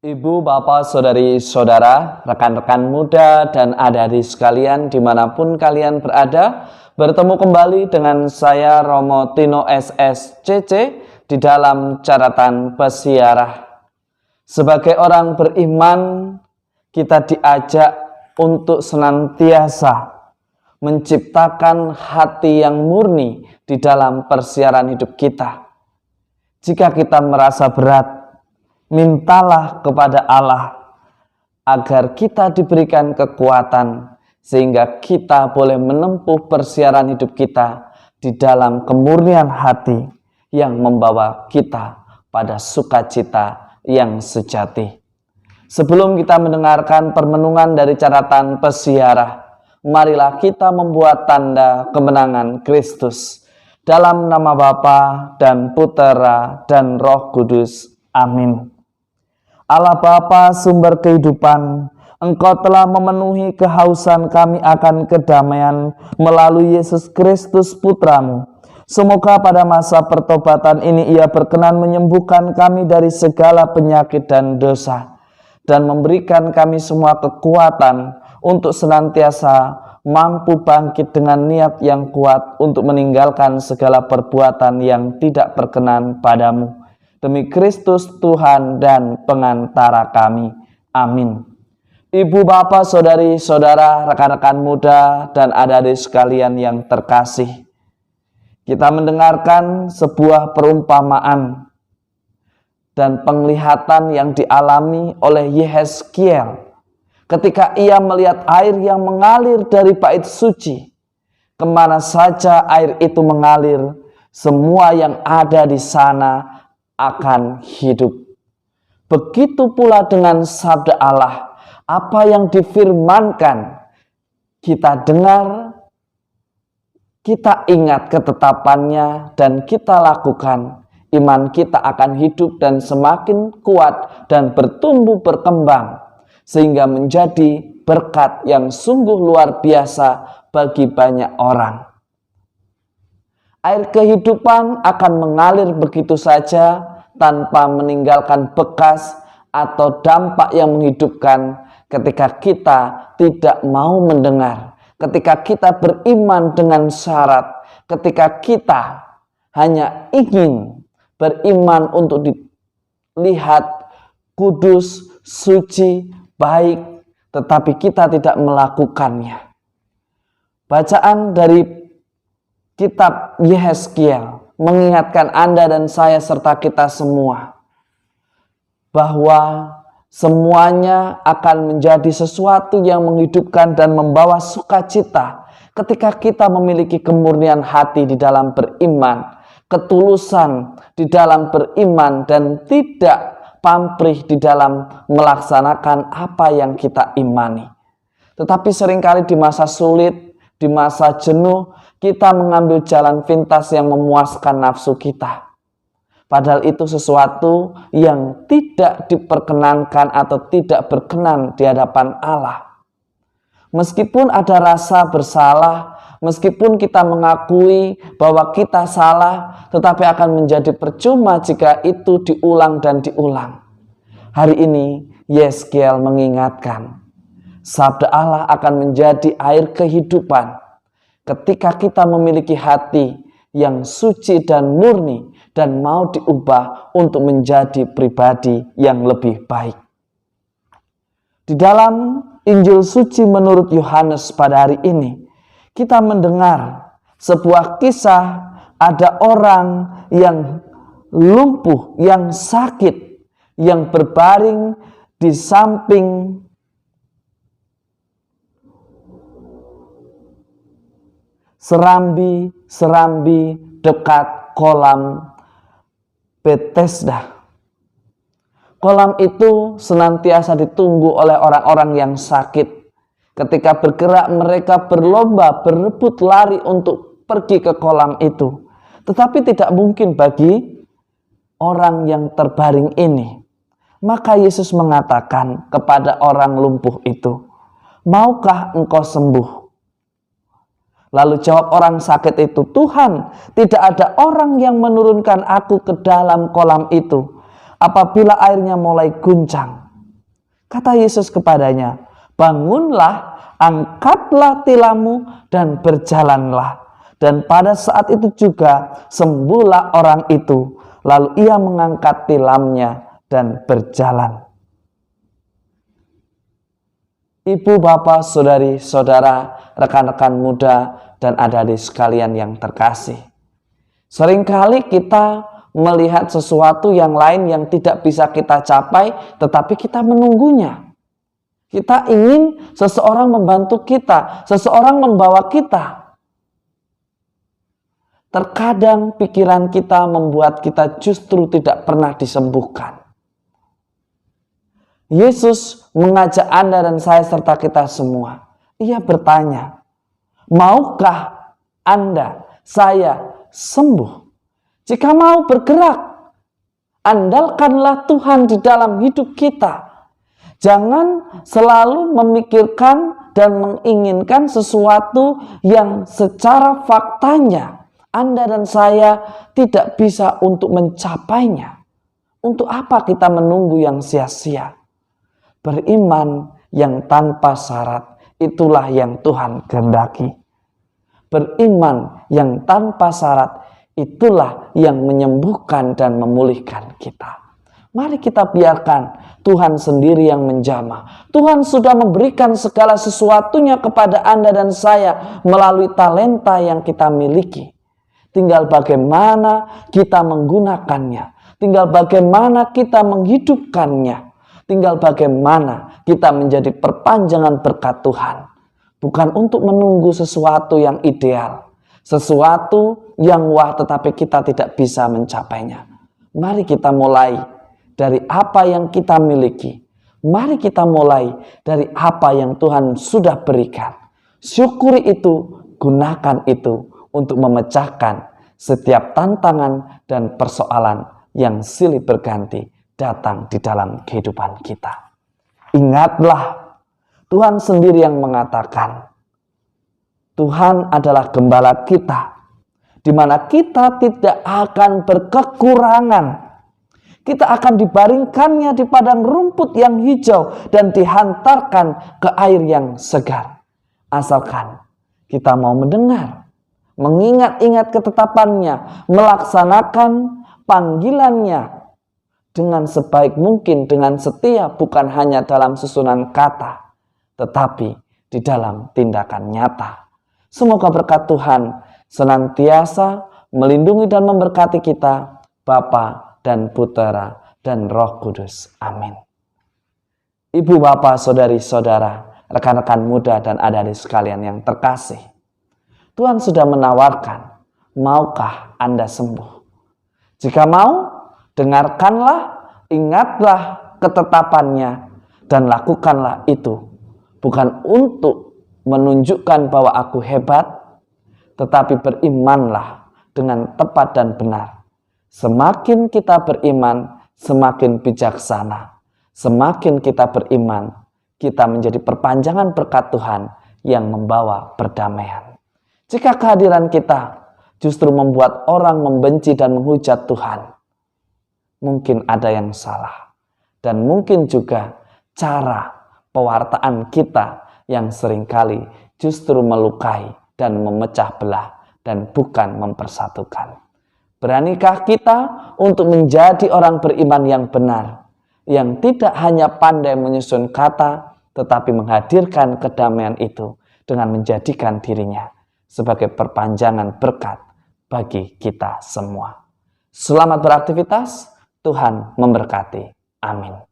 Ibu, bapak, saudari, saudara, rekan-rekan muda, dan adik-adik sekalian dimanapun kalian berada, bertemu kembali dengan saya Romo Tino SSCC di dalam catatan Pesiarah. Sebagai orang beriman, kita diajak untuk senantiasa menciptakan hati yang murni di dalam persiaran hidup kita. Jika kita merasa berat, mintalah kepada Allah agar kita diberikan kekuatan sehingga kita boleh menempuh persiaran hidup kita di dalam kemurnian hati yang membawa kita pada sukacita yang sejati. Sebelum kita mendengarkan permenungan dari catatan Pesiarah, marilah kita membuat tanda kemenangan Kristus. Dalam nama Bapa dan Putera dan Roh Kudus. Amin. Allah Bapa, sumber kehidupan, Engkau telah memenuhi kehausan kami akan kedamaian melalui Yesus Kristus Putramu. Semoga pada masa pertobatan ini Ia berkenan menyembuhkan kami dari segala penyakit dan dosa, dan memberikan kami semua kekuatan untuk senantiasa mampu bangkit dengan niat yang kuat untuk meninggalkan segala perbuatan yang tidak berkenan padamu. Demi Kristus Tuhan dan pengantara kami. Amin. Ibu, bapak, saudari, saudara, rekan-rekan muda, dan adik-adik sekalian yang terkasih, kita mendengarkan sebuah perumpamaan dan penglihatan yang dialami oleh Yehezkiel ketika ia melihat air yang mengalir dari bait suci. Kemana saja air itu mengalir, semua yang ada di sana akan hidup. Begitu pula dengan sabda Allah, apa yang difirmankan kita dengar, kita ingat ketetapannya dan kita lakukan, iman kita akan hidup dan semakin kuat dan bertumbuh berkembang sehingga menjadi berkat yang sungguh luar biasa bagi banyak orang. Air kehidupan akan mengalir begitu saja tanpa meninggalkan bekas atau dampak yang menghidupkan ketika kita tidak mau mendengar, ketika kita beriman dengan syarat, ketika kita hanya ingin beriman untuk dilihat kudus, suci, baik, tetapi kita tidak melakukannya. Bacaan dari kitab Yehezkiel mengingatkan Anda dan saya serta kita semua bahwa semuanya akan menjadi sesuatu yang menghidupkan dan membawa sukacita ketika kita memiliki kemurnian hati di dalam beriman, ketulusan di dalam beriman, dan tidak pamrih di dalam melaksanakan apa yang kita imani. Tetapi seringkali di masa sulit, di masa jenuh, kita mengambil jalan pintas yang memuaskan nafsu kita. Padahal itu sesuatu yang tidak diperkenankan atau tidak berkenan di hadapan Allah. Meskipun ada rasa bersalah, meskipun kita mengakui bahwa kita salah, tetapi akan menjadi percuma jika itu diulang dan diulang. Hari ini Yehezkiel mengingatkan, sabda Allah akan menjadi air kehidupan ketika kita memiliki hati yang suci dan murni dan mau diubah untuk menjadi pribadi yang lebih baik. Di dalam Injil suci menurut Yohanes pada hari ini, kita mendengar sebuah kisah ada orang yang lumpuh, yang sakit, yang berbaring di samping serambi dekat kolam Bethesda. Kolam itu senantiasa ditunggu oleh orang-orang yang sakit. Ketika bergerak mereka berlomba, berebut lari untuk pergi ke kolam itu. Tetapi tidak mungkin bagi orang yang terbaring ini. Maka Yesus mengatakan kepada orang lumpuh itu, "Maukah engkau sembuh?" Lalu jawab orang sakit itu, "Tuhan, tidak ada orang yang menurunkan aku ke dalam kolam itu apabila airnya mulai guncang. Kata Yesus kepadanya, bangunlah, angkatlah tilammu dan berjalanlah. Dan pada saat itu juga sembuhlah orang itu. Lalu ia mengangkat tilamnya dan berjalan. Ibu, bapak, saudari, saudara, rekan-rekan muda, dan adik-adik sekalian yang terkasih. Seringkali kita melihat sesuatu yang lain yang tidak bisa kita capai, tetapi kita menunggunya. Kita ingin seseorang membantu kita, seseorang membawa kita. Terkadang pikiran kita membuat kita justru tidak pernah disembuhkan. Yesus mengajak Anda dan saya serta kita semua. Ia bertanya, maukah Anda, saya sembuh? Jika mau bergerak, andalkanlah Tuhan di dalam hidup kita. Jangan selalu memikirkan dan menginginkan sesuatu yang secara faktanya Anda dan saya tidak bisa untuk mencapainya. Untuk apa kita menunggu yang sia-sia? Beriman yang tanpa syarat, itulah yang Tuhan kehendaki. Beriman yang tanpa syarat, itulah yang menyembuhkan dan memulihkan kita. Mari kita biarkan Tuhan sendiri yang menjamah. Tuhan sudah memberikan segala sesuatunya kepada Anda dan saya melalui talenta yang kita miliki. Tinggal bagaimana kita menggunakannya. Tinggal bagaimana kita menghidupkannya. Tinggal bagaimana kita menjadi perpanjangan berkat Tuhan. Bukan untuk menunggu sesuatu yang ideal. Sesuatu yang wah tetapi kita tidak bisa mencapainya. Mari kita mulai dari apa yang kita miliki. Mari kita mulai dari apa yang Tuhan sudah berikan. Syukuri itu, gunakan itu untuk memecahkan setiap tantangan dan persoalan yang silih berganti datang di dalam kehidupan kita. Ingatlah, Tuhan sendiri yang mengatakan, Tuhan adalah gembala kita, di mana kita tidak akan berkekurangan. Kita akan dibaringkannya di padang rumput yang hijau dan dihantarkan ke air yang segar. Asalkan kita mau mendengar, mengingat-ingat ketetapannya, melaksanakan panggilannya dengan sebaik mungkin, dengan setia, bukan hanya dalam susunan kata, tetapi di dalam tindakan nyata. Semoga berkat Tuhan senantiasa melindungi dan memberkati kita, Bapa dan Putera dan Roh Kudus. Amin. Ibu, bapak, saudari-saudara, rekan-rekan muda dan adik-adik sekalian yang terkasih, Tuhan sudah menawarkan, maukah Anda sembuh? Jika mau, dengarkanlah, ingatlah ketetapannya, dan lakukanlah itu. Bukan untuk menunjukkan bahwa aku hebat, tetapi berimanlah dengan tepat dan benar. Semakin kita beriman, semakin bijaksana. Semakin kita beriman, kita menjadi perpanjangan berkat Tuhan yang membawa perdamaian. Jika kehadiran kita justru membuat orang membenci dan menghujat Tuhan, mungkin ada yang salah. Dan mungkin juga cara pewartaan kita yang seringkali justru melukai dan memecah belah dan bukan mempersatukan. Beranikah kita untuk menjadi orang beriman yang benar, yang tidak hanya pandai menyusun kata, tetapi menghadirkan kedamaian itu dengan menjadikan dirinya sebagai perpanjangan berkat bagi kita semua. Selamat beraktivitas, Tuhan memberkati. Amin.